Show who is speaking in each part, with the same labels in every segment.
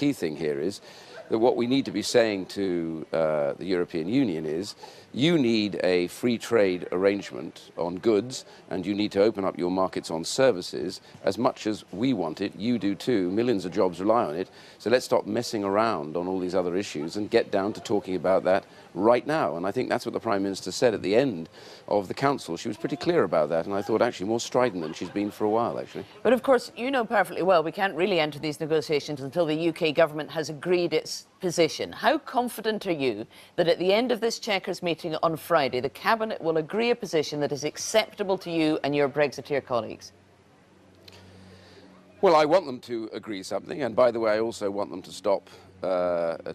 Speaker 1: key thing here is that what we need to be saying to the European Union is, you need a free trade arrangement on goods, and you need to open up your markets on services as much as we want it. You do too. Millions of jobs rely on it. So let's stop messing around on all these other issues and get down to talking about that right now. And I think that's what the Prime Minister said at the end of the Council. She was pretty clear about that, and I thought actually more strident than she's been for a while, actually.
Speaker 2: But of course, you know perfectly well we can't really enter these negotiations until the UK government has agreed its position. How confident are you that at the end of this Chequers meeting on Friday, the Cabinet will agree a position that is acceptable to you and your Brexiteer colleagues?
Speaker 1: Well, I want them to agree something, and by the way, I also want them to stop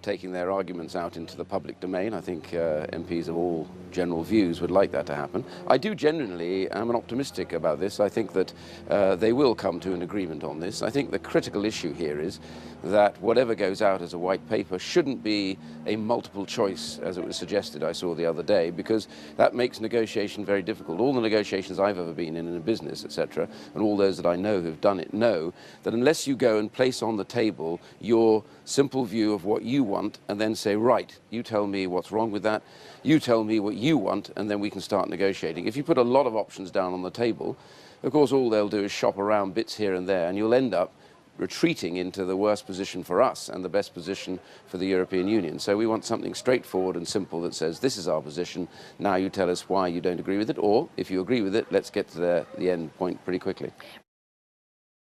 Speaker 1: taking their arguments out into the public domain. I think MPs of all general views would like that to happen. I do genuinely am optimistic about this. I think that they will come to an agreement on this. I think the critical issue here is that whatever goes out as a white paper shouldn't be a multiple choice, as it was suggested I saw the other day, because that makes negotiation very difficult. All the negotiations I've ever been in a business, etc., and all those that I know who've done it know that unless you go and place on the table your simple view of what you want and then say, right, you tell me what's wrong with that, you tell me what you want, and then we can start negotiating. If you put a lot of options down on the table, of course all they'll do is shop around bits here and there, and you'll end up retreating into the worst position for us and the best position for the European Union. So we want something straightforward and simple that says, this is our position, now you tell us why you don't agree with it, or if you agree with it, let's get to the end point pretty quickly.